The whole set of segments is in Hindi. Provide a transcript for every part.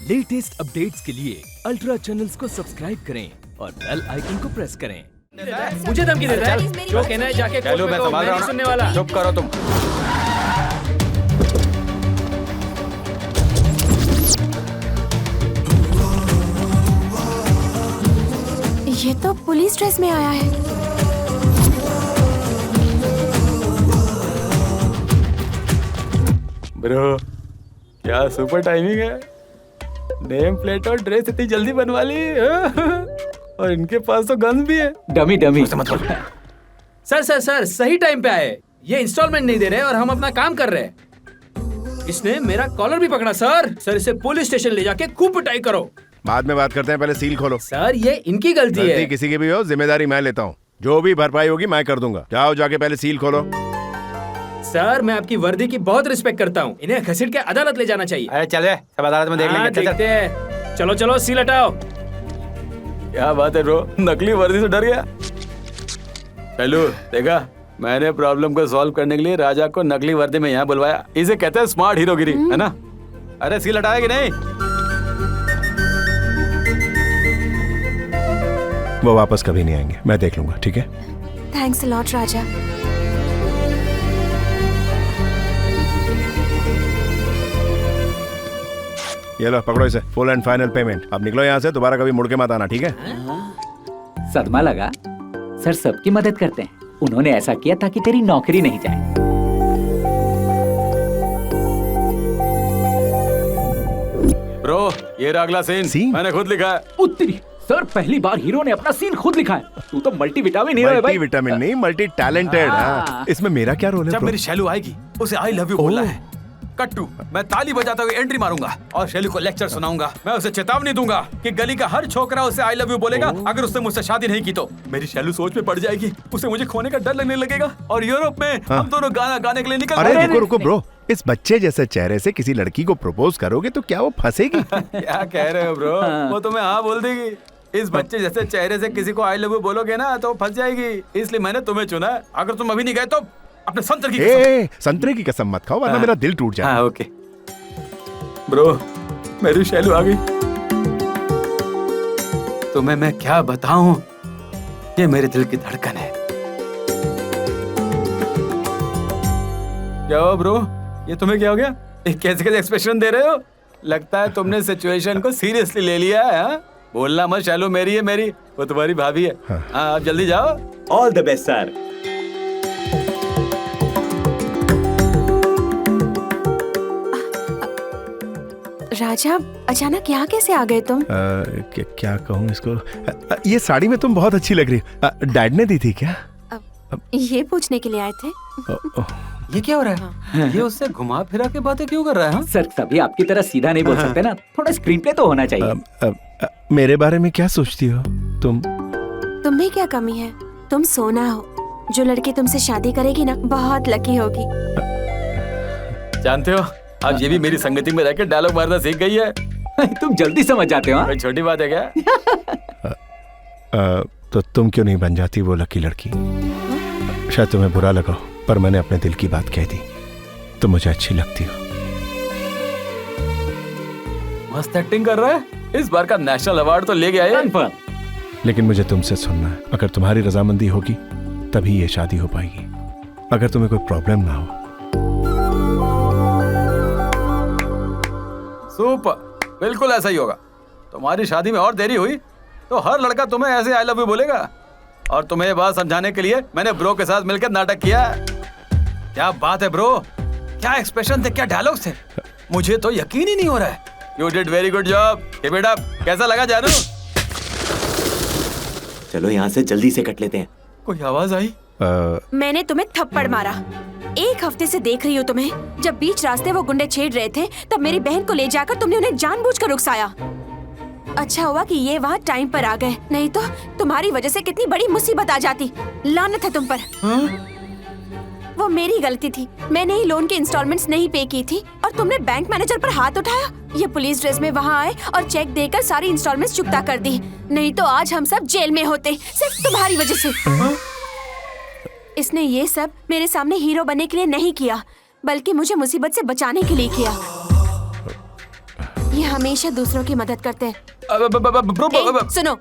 लेटेस्ट अपडेट्स के लिए अल्ट्रा चैनल्स को सब्सक्राइब करें और बेल आइकन को प्रेस करें। मुझे धमकी देता है, जो कहना है जाके कोर्ट में कहो, मैं नहीं सुनने वाला। चुप करो तुम। ये तो पुलिस ड्रेस में आया है। ब्रो, क्या सुपर टाइमिंग है। नेम प्लेट और ड्रेस इतनी जल्दी बनवा ली। और इनके पास तो गन्स भी है। डमी सर सही टाइम पे आए। ये इंस्टॉलमेंट नहीं दे रहे और हम अपना काम कर रहे हैं। इसने मेरा कॉलर भी पकड़ा सर इसे पुलिस स्टेशन ले जाके खूब पिटाई करो। बाद में बात करते हैं, पहले सील खोलो। सर ये इनकी गलती है। किसी की भी हो, जिम्मेदारी मैं लेता हूँ। जो भी भरपाई होगी मैं कर दूंगा। जाओ जाके पहले सील खोलो। सर मैं आपकी वर्दी की बहुत रिस्पेक्ट करता हूँ। इन्हें घसीट के अदालत ले जाना चाहिए। अरे चले, सब अदालत में देख लेंगे। देखते हैं। चलो सील हटाओ। क्या बात है ब्रो, नकली वर्दी से डर गया। चलो देखा, मैंने प्रॉब्लम को सॉल्व करने के लिए राजा को नकली वर्दी में यहाँ बुलवाया। इसे कहते हैं स्मार्ट हीरोगिरी, है ना। अरे सील हटाया कि नहीं? वो वापस कभी नहीं आएंगे, मैं देख लूंगा। ठीक है, थैंक्स अ लॉट राजा। ये लो पकड़ो इसे, फुल एंड फाइनल पेमेंट। अब निकलो यहाँ से, दोबारा कभी मुड़ के मत आना, ठीक है। सदमा लगा। सर सबकी मदद करते हैं। उन्होंने ऐसा किया ताकि तेरी नौकरी नहीं जाए। ब्रो, ये रहा अगला सीन। मैंने खुद लिखा है। उत्तरी सर, पहली बार हीरो ने अपना सीन खुद लिखा है। तू तो मल्टीविटामिन हीरो है भाई। मल्टीविटामिन नहीं, मल्टी टैलेंटेड। इसमें मेरा क्या रोल है? जब मेरी शैलू आएगी, उसे आई लव यू बोलना है। कट्टू, मैं ताली बजाता हुए एंट्री मारूंगा और शैलू को लेक्चर सुनाऊंगा। मैं उसे चेतावनी दूंगा कि गली का हर छोकरा उसे आई लव यू बोलेगा अगर उसने मुझसे शादी नहीं की तो। मेरी शैलू सोच में पड़ जाएगी, उसे मुझे खोने का डर लगने लगेगा और यूरोप में हम दोनों गाना गाने के लिए निकल। अरे रुको ब्रो, इस बच्चे जैसे चेहरे से किसी लड़की को प्रपोज करोगे तो क्या वो फंसेगी? क्या कह रहे हो ब्रो? वो तुम्हें हाँ बोल देगी। इस बच्चे जैसे चेहरे से किसी को आई लव यू बोलोगे ना तो फंस जाएगी। इसलिए मैंने तुम्हें चुना। अगर तुम अभी नहीं गए तो अपने संतरे की कसम मत खाओ, वरना मेरा दिल टूट जाएगा। हाँ, ओके ब्रो, मेरी शैलू आ गई। तुम्हें मैं क्या बताऊं, ये मेरे दिल की धड़कन है। क्या हुआ ब्रो, ये तुम्हें क्या हो गया? कैसे कैसे एक्सप्रेशन दे रहे हो? लगता है तुमने सिचुएशन को सीरियसली ले लिया है। हाँ? बोलना मत, शैलू मेरी है, मेरी वो तुम्हारी भाभी है। हाँ आप जल्दी जाओ। All the best sir. राजा, अचानक यहाँ कैसे आ गए तुम? क्या कहूँ इसको? ये साड़ी में तुम बहुत अच्छी लग रही हो। डैड ने दी थी क्या? ये पूछने के लिए आए थे। ये क्या हो रहा है? ये उससे घुमा फिरा के बातें क्यों कर रहा है? सर सभी आपकी तरह सीधा नहीं बोल सकते ना, थोड़ा स्क्रीन प्ले तो होना चाहिए। मेरे बारे में क्या सोचती हो तुम? तुम्हें क्या कमी है? तुम सोना हो। जो लड़की तुमसे शादी करेगी ना, बहुत लकी होगी। जानते हो, अब ये भी मेरी संगति में रहकर डायलॉग मारना सीख गई है। तुम जल्दी समझ जाते हो। कोई छोटी बात है क्या? तो तुम क्यों नहीं बन जाती वो लकी लड़की? शायद तुम्हें बुरा लगा हो, पर मैंने अपने दिल की बात कह दी। तुम मुझे अच्छी लगती हो। मस्त एक्टिंग कर रहा है। इस बार का नेशनल अवार्ड तो ले गया है। लेकिन मुझे तुमसे सुनना है। अगर तुम्हारी रजामंदी होगी तभी ये शादी हो पाएगी। अगर तुम्हें कोई प्रॉब्लम ना हो। सुपर, बिल्कुल ऐसा ही होगा। तुम्हारी शादी में और देरी हुई तो हर लड़का तुम्हें ऐसे आई लव यू बोलेगा। और तुम्हें ये बात समझाने के लिए मैंने ब्रो के साथ मिलकर नाटक किया। क्या बात है ब्रो, क्या एक्सप्रेशन थे, क्या डायलॉग्स थे। मुझे तो यकीन ही नहीं हो रहा है। You did very good job. Keep it up. कैसा लगा जानू? चलो यहाँ से जल्दी से कट लेते हैं। कोई आवाज आई? मैंने तुम्हें थप्पड़ मारा। एक हफ्ते से देख रही हूँ तुम्हें। जब बीच रास्ते वो गुंडे छेड़ रहे थे तब मेरी बहन को ले जाकर तुमने उन्हें जानबूझकर उकसाया। अच्छा हुआ कि ये वहाँ टाइम पर आ गए, नहीं तो तुम्हारी वजह से कितनी बड़ी मुसीबत आ जाती। लानत है तुम पर। वो मेरी गलती थी। मैंने ही लोन के इंस्टॉलमेंट्स नहीं पे की थी और तुमने बैंक मैनेजर पर हाथ उठाया। ये पुलिस ड्रेस में वहाँ आए और चेक देकर सारी इंस्टॉलमेंट्स चुकता कर दी। नहीं तो आज हम सब जेल में होते, सिर्फ तुम्हारी वजह से। इसने ये सब मेरे सामने हीरो बनने के लिए नहीं किया, बल्कि मुझे मुसीबत से बचाने के लिए किया। ये हमेशा दूसरों की मदद करते हैं। ब्रो सुनो,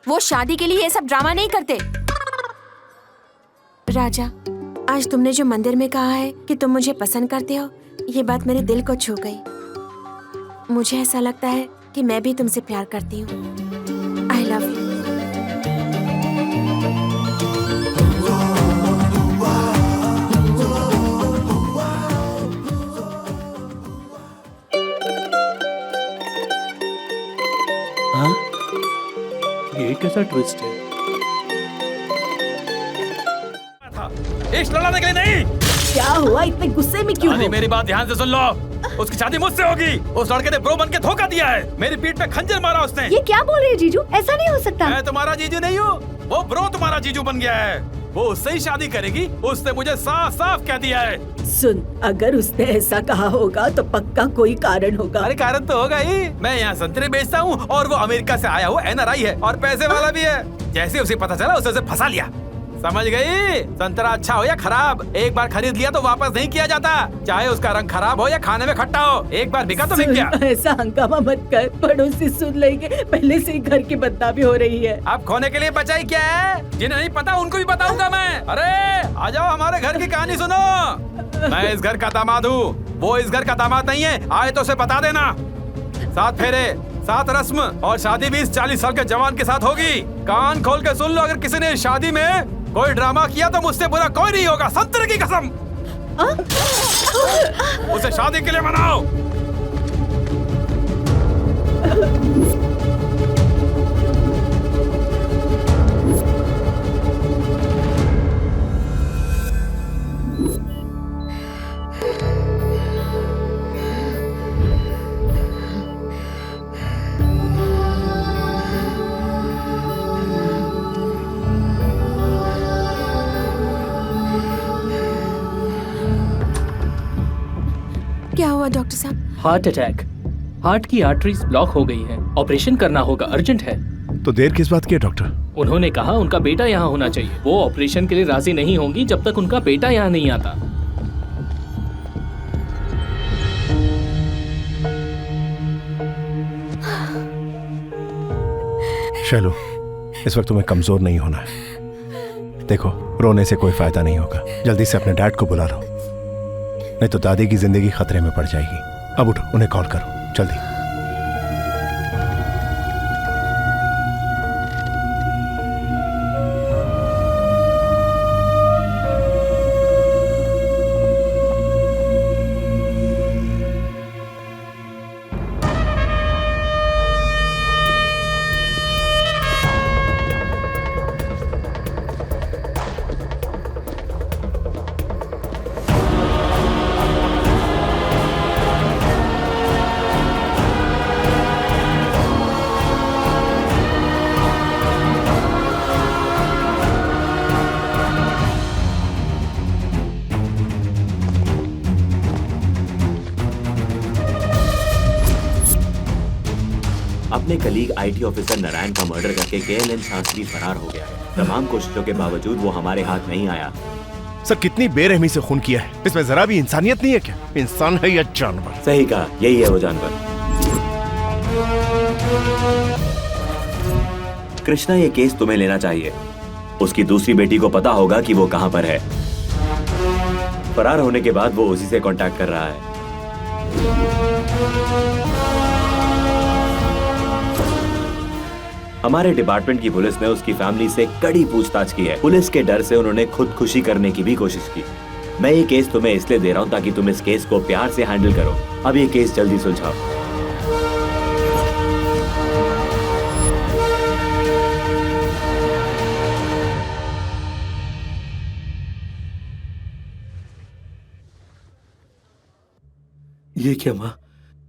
वो शादी के लिए ये सब ड्रामा नहीं करते। राजा, आज तुमने जो मंदिर में कहा है कि तुम मुझे पसंद करते हो, ये बात मेरे दिल को छू गई। मुझे ऐसा लगता है कि मैं भी तुमसे प्यार करती हूँ। I love you. ये कैसा ट्विस्ट है? इश्क लड़ाने के लिए नहीं। क्या हुआ, इतने गुस्से में क्यों अरे हो? मेरी बात ध्यान से सुन लो। उसकी शादी मुझसे होगी। उस लड़के ने ब्रो बन के धोखा दिया है। मेरी पीठ पे खंजर मारा उसने। ये क्या बोल रहे हैं जीजू? ऐसा नहीं हो सकता। मैं तुम्हारा जीजू नहीं हूँ, वो ब्रो तुम्हारा जीजू बन गया है। वो उससे ही शादी करेगी। उसने मुझे साफ साफ कह दिया है। सुन, अगर उसने ऐसा कहा होगा तो पक्का कोई कारण होगा। अरे कारण तो होगा ही। मैं यहाँ संतरे बेचता हूँ और वो अमेरिका से आया हुआ NRI है और पैसे वाला भी है। जैसे उसे पता चला उसे फंसा लिया। समझ गई? संतरा अच्छा हो या खराब, एक बार खरीद लिया तो वापस नहीं किया जाता। चाहे उसका रंग खराब हो या खाने में खट्टा हो, एक बार बिका तो बिक गया। ऐसा हंगामा मत कर, पड़ोसी सुन लेंगे। पहले से ही घर की बदनामी हो रही है। अब खोने के लिए बचा ही क्या है? जिन्हें नहीं पता उनको भी बताऊंगा मैं। अरे आ जाओ, हमारे घर की कहानी सुनो। मैं इस घर का दामाद हूँ, वो इस घर का दामाद नहीं है। आए तो उसे बता देना। 7 फेरे, 7 रस्म और शादी भी इस 40 साल के जवान के साथ होगी। कान खोल के सुन लो, अगर किसी ने शादी में कोई ड्रामा किया तो मुझसे बुरा कोई नहीं होगा, संतरे की कसम। उसे शादी के लिए मनाओ। क्या हुआ डॉक्टर साहब? Heart attack. हार्ट की आर्टरीज ब्लॉक हो गई है। ऑपरेशन करना होगा, अर्जेंट है। तो देर किस बात की है डॉक्टर? उन्होंने कहा उनका बेटा यहाँ होना चाहिए। वो ऑपरेशन के लिए राजी नहीं होंगी जब तक उनका बेटा यहाँ नहीं आता। शैलू, इस वक्त तुम्हें कमजोर नहीं होना है। देखो, रोने से कोई फायदा नहीं होगा। जल्दी से अपने डैड को बुला लो, नहीं तो दादी की जिंदगी खतरे में पड़ जाएगी। अब उठो, उन्हें कॉल करो जल्दी। अपने कलीग IT ऑफिसर नारायण का मर्डर करके KLN शास्त्री फरार हो गया है। तमाम कोशिशों के बावजूद वो हमारे हाथ नहीं आया। सर, कितनी बेरहमी से खून किया है। इसमें जरा भी इंसानियत नहीं है क्या? इंसान है या जानवर? सही कहा, यही है वो जानवर। कृष्णा, ये केस तुम्हें लेना चाहिए। उसकी दूसरी बेटी को पता होगा कि वो कहां पर है। फरार होने के बाद वो उसी से कांटेक्ट कर रहा है। हमारे डिपार्टमेंट की पुलिस ने उसकी फैमिली से कड़ी पूछताछ की है। पुलिस के डर से उन्होंने खुदकुशी करने की भी कोशिश की। मैं ये केस तुम्हें इसलिए दे रहा हूं ताकि तुम इस केस को प्यार से हैंडल करो। अब ये केस जल्दी सुलझाओ। ये क्या माँ,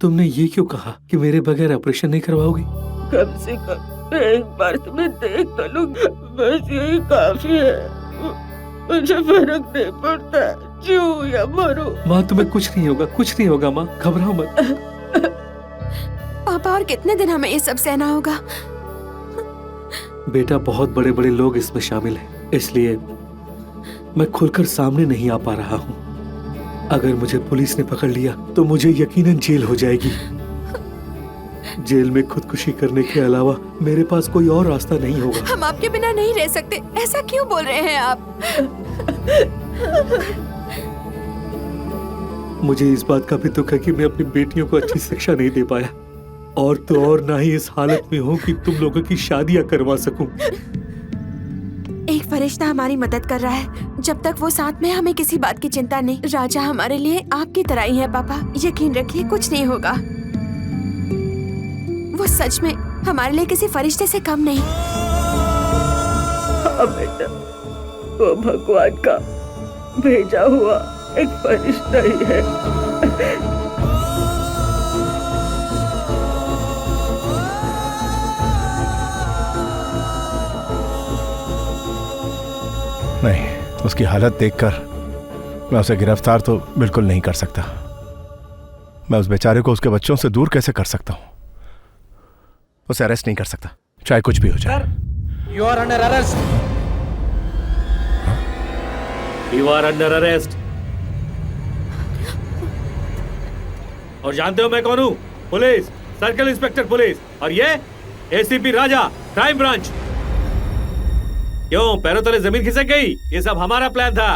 तुमने ये क्यों कहा कि मेरे बगैर ऑपरेशन नहीं करवाओगी? कम से कम एक बार तुम्हें देख तो लूं, बस यही काफी है। मुझे फर्क नहीं पड़ता जीऊं या मरूं। माँ, तुम्हें कुछ नहीं होगा, कुछ नहीं होगा माँ, घबराओ मत। पापा, और कितने दिन हमें ये सब सहना होगा? बेटा, बहुत बड़े बड़े लोग इसमें शामिल हैं, इसलिए मैं खुलकर सामने नहीं आ पा रहा हूँ। अगर मुझे पुलिस ने पकड़ लिया तो मुझे यकीनन जेल हो जाएगी। जेल में खुदकुशी करने के अलावा मेरे पास कोई और रास्ता नहीं होगा। हम आपके बिना नहीं रह सकते। ऐसा क्यों बोल रहे हैं आप? मुझे इस बात का भी दुख है कि मैं अपनी बेटियों को अच्छी शिक्षा नहीं दे पाया, और तो और ना ही इस हालत में हूँ कि तुम लोगों की शादियां करवा सकूं। एक फरिश्ता हमारी मदद कर रहा है। जब तक वो साथ में, हमें किसी बात की चिंता नहीं। राजा हमारे लिए आपकी तरह ही है पापा। यकीन रखिए, कुछ नहीं होगा। वो सच में हमारे लिए किसी फरिश्ते से कम नहीं। हाँ बेटा, वो भगवान का भेजा हुआ एक फरिश्ता ही है। नहीं, उसकी हालत देखकर मैं उसे गिरफ्तार तो बिल्कुल नहीं कर सकता। मैं उस बेचारे को उसके बच्चों से दूर कैसे कर सकता हूं? उसे अरेस्ट नहीं कर सकता, चाहे कुछ भी हो जाए। You are under arrest. You are under arrest. और जानते हो मैं कौन हूँ? Police, circle inspector police. और ये एसीपी राजा, क्राइम ब्रांच। क्यों पैरों तले जमीन खिसक गई? ये सब हमारा प्लान था।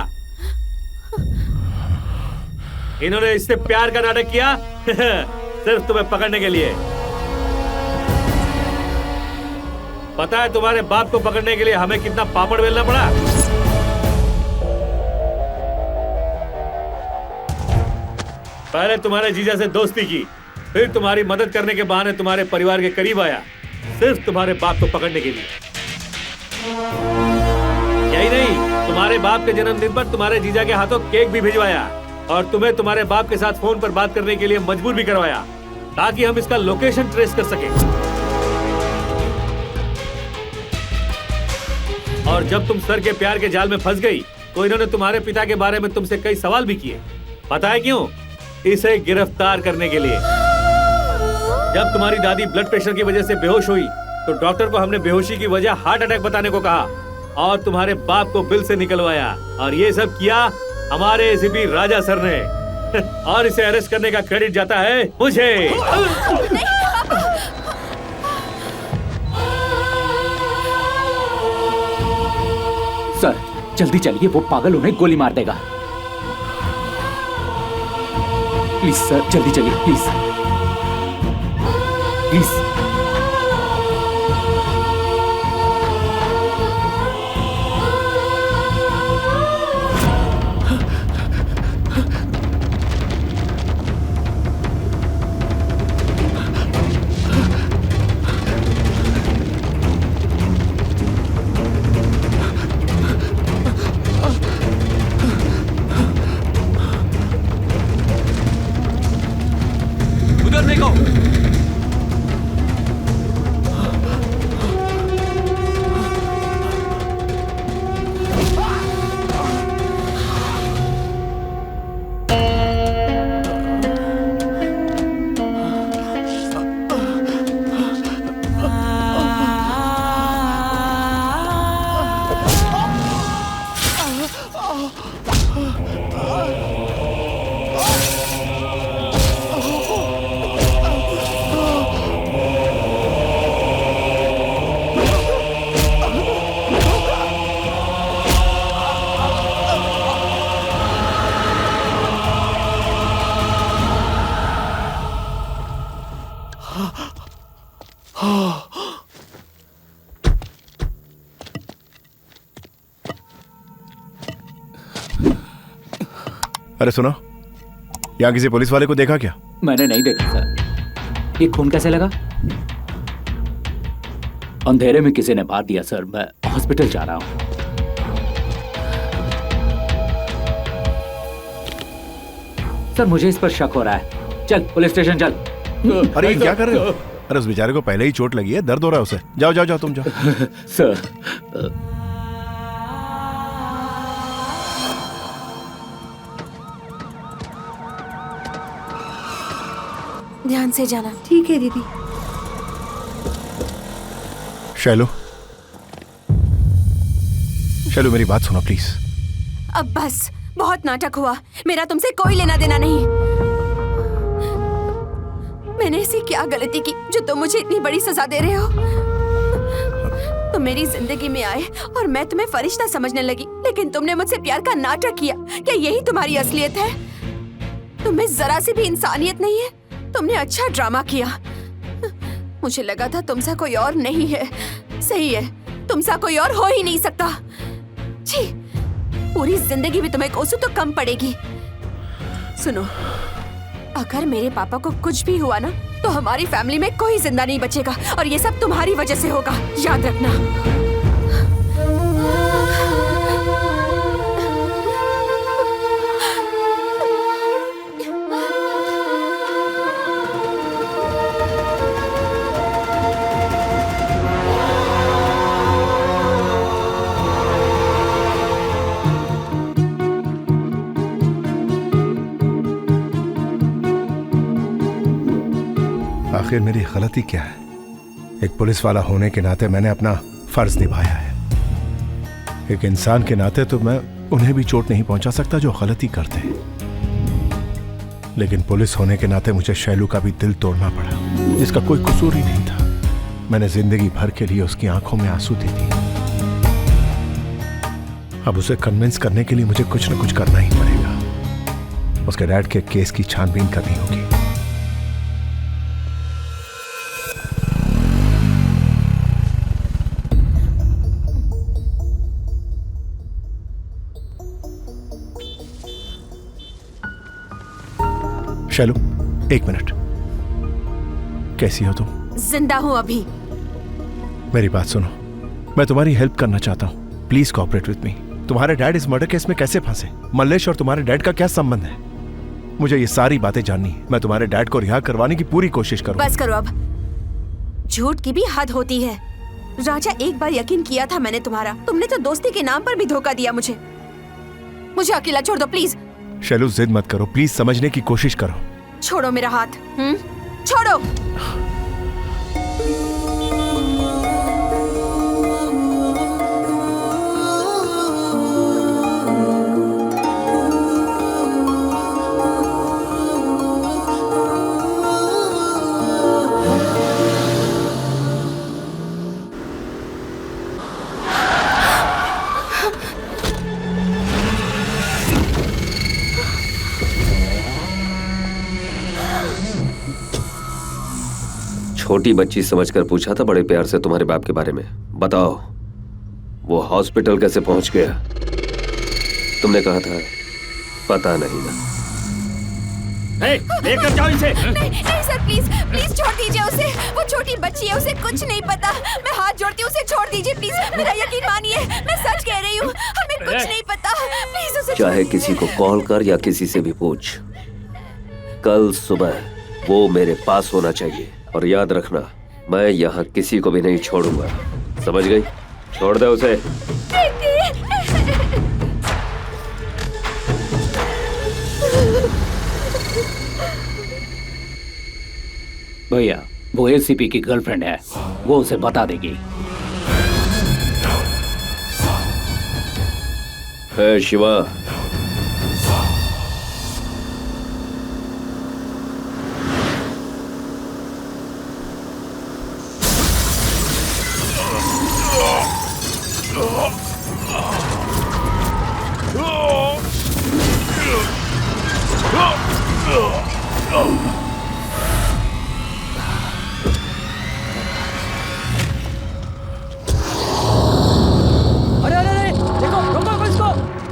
इन्होंने इससे प्यार का नाटक किया सिर्फ तुम्हें पकड़ने के लिए। पता है तुम्हारे बाप को पकड़ने के लिए हमें कितना पापड़ बेलना पड़ा? पहले तुम्हारे जीजा से दोस्ती की, फिर तुम्हारी मदद करने के बहाने तुम्हारे परिवार के करीब आया, सिर्फ तुम्हारे बाप को पकड़ने के लिए। यही नहीं, तुम्हारे बाप के जन्मदिन पर तुम्हारे जीजा के हाथों केक भी भिजवाया और तुम्हें तुम्हारे बाप के साथ फोन पर बात करने के लिए मजबूर भी करवाया, ताकि हम इसका लोकेशन ट्रेस कर सकें। और जब तुम सर के प्यार के जाल में फंस गई, तो इन्होंने तुम्हारे पिता के बारे में तुमसे कई सवाल भी किए। पता है क्यों? इसे गिरफ्तार करने के लिए। जब तुम्हारी दादी ब्लड प्रेशर की वजह से बेहोश हुई, तो डॉक्टर को हमने बेहोशी की वजह हार्ट अटैक बताने को कहा और तुम्हारे बाप को बिल से निकलवाया। और ये सब किया हमारे एसीपी राजा सर ने। और इसे अरेस्ट करने का क्रेडिट जाता है मुझे। सर जल्दी चलिए, वो पागल उन्हें गोली मार देगा। प्लीज सर जल्दी चलिए, प्लीज प्लीज। उधर देखो। अरे सुनो, यहाँ किसी पुलिस वाले को देखा क्या? मैंने नहीं देखा सर। ये खून कैसे लगा? अंधेरे में किसी ने मार दिया सर। मैं हॉस्पिटल जा रहा हूँ। सर मुझे इस पर शक हो रहा है। चल पुलिस स्टेशन चल। अरे क्या कर रहे हो? अरे उस बेचारे को पहले ही चोट लगी है, दर्द हो रहा है उसे। जाओ जाओ जाओ, तुम जाओ। सर ध्यान से जाना। ठीक है दीदी। शैलू, शैलू मेरी बात सुनो प्लीज। अब बस, बहुत नाटक हुआ। मेरा तुमसे कोई लेना देना नहीं। मैंने ऐसी क्या गलती की जो तुम मुझे इतनी बड़ी सजा दे रहे हो? तुम मेरी जिंदगी में आए और मैं तुम्हें फरिश्ता समझने लगी, लेकिन तुमने मुझसे प्यार का नाटक किया। क्या यही तुम्हारी असलियत है? तुम्हें जरा सी भी इंसानियत नहीं है। तुमने अच्छा ड्रामा किया। मुझे लगा था तुमसा कोई और नहीं है। सही है, तुमसा कोई और हो ही नहीं सकता। छी, पूरी जिंदगी भी तुम्हें कोसू तो कम पड़ेगी। सुनो, अगर मेरे पापा को कुछ भी हुआ ना तो हमारी फैमिली में कोई जिंदा नहीं बचेगा, और ये सब तुम्हारी वजह से होगा, याद रखना। आखिर मेरी गलती क्या है? एक पुलिस वाला होने के नाते मैंने अपना फर्ज निभाया है। एक इंसान के नाते तो मैं उन्हें भी चोट नहीं पहुंचा सकता जो गलती करते हैं, लेकिन पुलिस होने के नाते मुझे शैलू का भी दिल तोड़ना पड़ा, जिसका कोई कसूर ही नहीं था। मैंने जिंदगी भर के लिए उसकी आंखों में आंसू दे दिए। अब उसे कन्विंस करने के लिए मुझे कुछ न कुछ करना ही पड़ेगा। उसके डैड के केस की छानबीन करनी होगी। शैलू, एक मिनट। कैसी हो तुम? जिंदा हूं अभी। मेरी बात सुनो, मैं तुम्हारी हेल्प करना चाहता हूं। Please cooperate with me. तुम्हारे डैड इस मर्डर केस में कैसे फंसे? मल्लेश और तुम्हारे डैड का क्या संबंध है? मुझे ये सारी बातें जाननी है। मैं तुम्हारे डैड को रिहा करवाने की पूरी कोशिश करूंगा। बस करो अब। झूठ की भी हद होती है। राजा, एक बार यकीन किया था मैंने तुम्हारा। तुमने तो दोस्ती के नाम पर भी धोखा दिया मुझे। मुझे अकेला छोड़ दो प्लीज। शैलू, जिद मत करो, प्लीज समझने की कोशिश करो। छोड़ो मेरा हाथ। छोड़ो। छोटी बच्ची समझकर पूछा था बड़े प्यार से तुम्हारे बाप के बारे में। बताओ, वो हॉस्पिटल कैसे पहुंच गया? तुमने कहा था पता नहीं ना। लेकर जाओ इसे। नहीं सर, प्लीज प्लीज छोड़ दीजिए उसे। वो छोटी बच्ची है, उसे कुछ नहीं पता। मैं हाथ जोड़ती हूँ, उसे छोड़ दीजिए प्लीज। मेरा यकीन मानिए, मैं सच कह रही हूँ। हमें कुछ नहीं पता। प्लीज उसे चाहे किसी को कॉल कर या किसी से भी पूछ, कल सुबह वो मेरे पास होना चाहिए। और याद रखना, मैं यहाँ किसी को भी नहीं छोड़ूंगा। समझ गई? छोड़ दे उसे। भैया, वो एसीपी की गर्लफ्रेंड है, वो उसे बता देगी। है शिवा,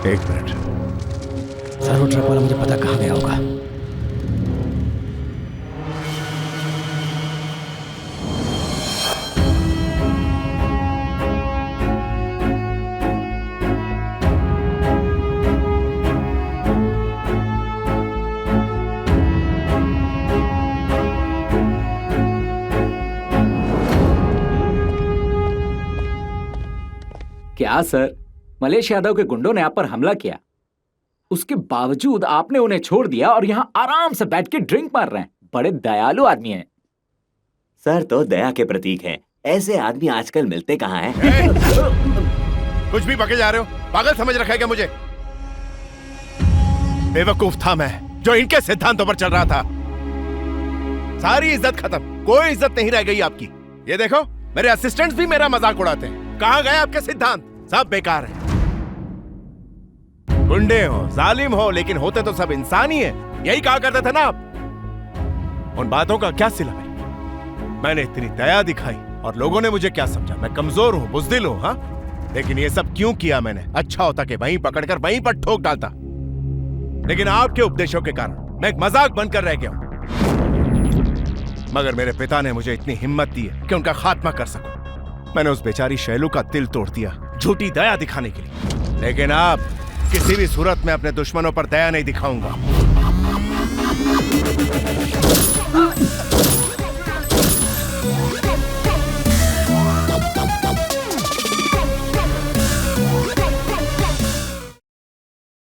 एक मिनट। सर, वो ट्रक वाला मुझे पता कहाँ गया होगा। क्या सर, मलेश यादव के गुंडों ने आप पर हमला किया, उसके बावजूद आपने उन्हें छोड़ दिया और यहाँ आराम से बैठ के ड्रिंक मार रहे हैं। बड़े दयालु आदमी हैं। सर तो दया के प्रतीक हैं। ऐसे आदमी आजकल मिलते कहाँ हैं? कुछ भी बके जा रहे हो? पागल समझ रखा है क्या मुझे? बेवकूफ था मैं जो इनके सिद्धांतों पर चल रहा था। सारी इज्जत खत्म, कोई इज्जत नहीं रह गई आपकी। ये देखो, मेरे असिस्टेंट्स भी मेरा मजाक उड़ाते हैं। कहाँ गए आपके सिद्धांत? सब बेकार है। गुंडे हो, जालिम हो, लेकिन होते तो सब इंसान ही है। यही कहा करते थे ना आप। उन बातों का क्या सिला मैंने इतनी दया दिखाई और लोगों ने मुझे क्या समझा? मैं कमजोर हूं, बुज़दिल हूं। हाँ, लेकिन ये सब क्यों किया मैंने? अच्छा होता कि वहीं पकड़कर वहीं पर ठोक डालता, लेकिन आपके उपदेशों के कारण मैं एक मजाक बनकर रह गया हूं। मगर मेरे पिता ने मुझे इतनी हिम्मत दी है कि उनका खात्मा कर सकूं। मैंने उस बेचारी शैलू का दिल तोड़ दिया, झूठी दया दिखाने के लिए। लेकिन आप किसी भी सूरत में अपने दुश्मनों पर दया नहीं दिखाऊंगा।